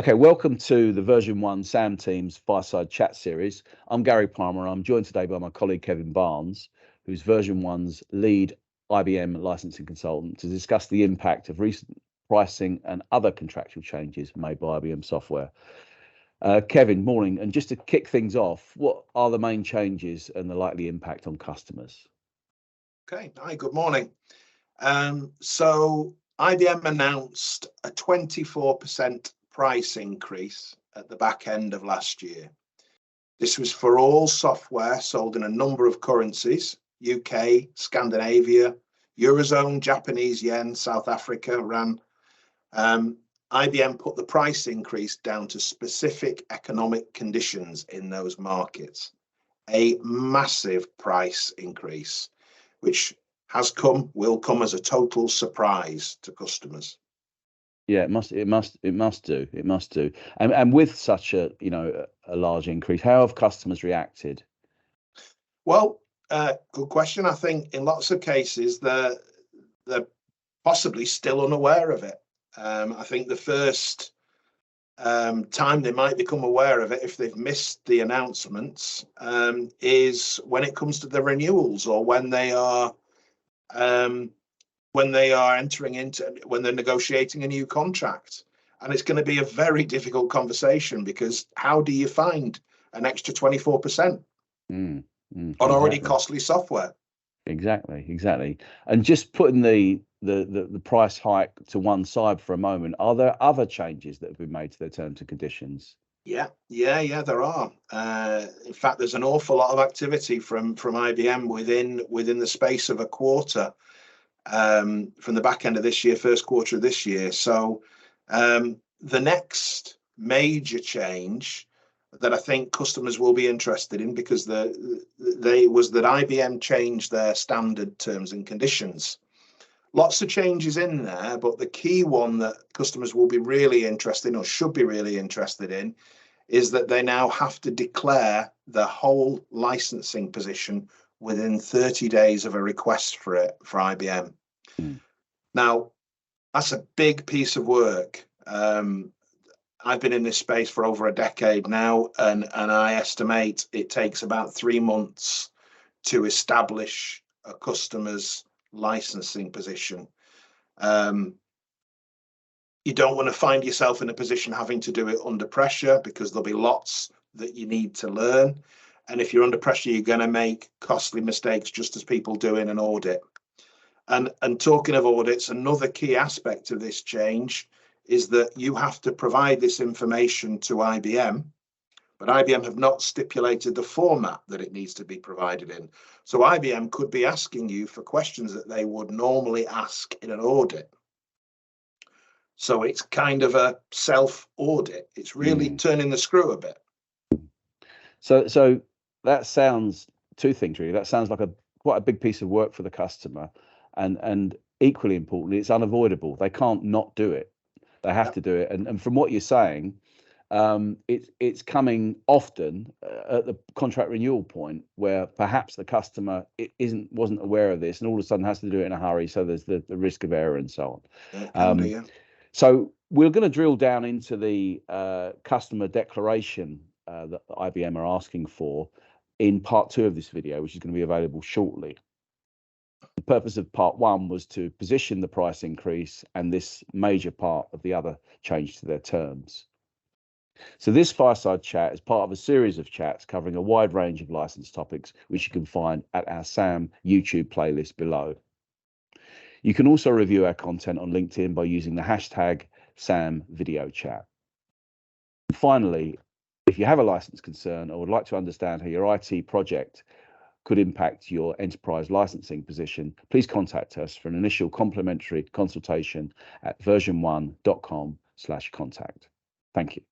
Okay, welcome to the version 1 SAM Teams Fireside Chat series. I'm Gary Palmer. I'm joined today by my colleague Kevin Barnes, who's version 1's lead IBM licensing consultant, to discuss the impact of recent pricing and other contractual changes made by IBM software. Kevin, morning. And just to kick things off, what are the main changes and the likely impact on customers? Okay, hi, good morning. So IBM announced a 24% price increase at the back end of last year. This was for all software sold in a number of currencies: UK, Scandinavia, Eurozone, Japanese yen, South Africa, rand. IBM put the price increase down to specific economic conditions in those markets. A massive price increase, which will come as a total surprise to customers. Yeah, it must do. And with such a large increase, how have customers reacted? Well, good question. I think in lots of cases they're possibly still unaware of it. I think the first time they might become aware of it, if they've missed the announcements, is when it comes to the renewals, or when they're negotiating a new contract. And it's going to be a very difficult conversation, because how do you find an extra 24% on already costly software? Exactly. And just putting the price hike to one side for a moment, are there other changes that have been made to their terms and conditions? Yeah, there are. In fact, there's an awful lot of activity from IBM within the space of a quarter, from the back end of this year, first quarter of this year. So the next major change that I think customers will be interested in, because was that IBM changed their standard terms and conditions. Lots of changes in there, but the key one that customers will be really interested in, or should be really interested in, is that they now have to declare the whole licensing position within 30 days of a request for it for IBM. Now, that's a big piece of work. I've been in this space for over a decade now, and I estimate it takes about 3 months to establish a customer's licensing position. You don't want to find yourself in a position having to do it under pressure, because there'll be lots that you need to learn. And if you're under pressure, you're going to make costly mistakes, just as people do in an audit. And talking of audits, another key aspect of this change is that you have to provide this information to IBM, but IBM have not stipulated the format that it needs to be provided in. So IBM could be asking you for questions that they would normally ask in an audit. So it's kind of a self-audit. It's really turning the screw a bit. So that sounds, two things really. That sounds like quite a big piece of work for the customer, and equally importantly, it's unavoidable. They can't not do it. They have to do it. And from what you're saying, it's coming often at the contract renewal point, where perhaps the customer wasn't aware of this, and all of a sudden has to do it in a hurry. So there's the risk of error and so on. So we're going to drill down into the customer declaration that IBM are asking for in part 2 of this video, which is going to be available shortly. The purpose of part 1 was to position the price increase and this major part of the other change to their terms. So this fireside chat is part of a series of chats covering a wide range of license topics, which you can find at our SAM YouTube playlist below. You can also review our content on LinkedIn by using the hashtag #SamVideoChat. And finally, if you have a license concern or would like to understand how your IT project could impact your enterprise licensing position, please contact us for an initial complimentary consultation at version1.com/contact. Thank you.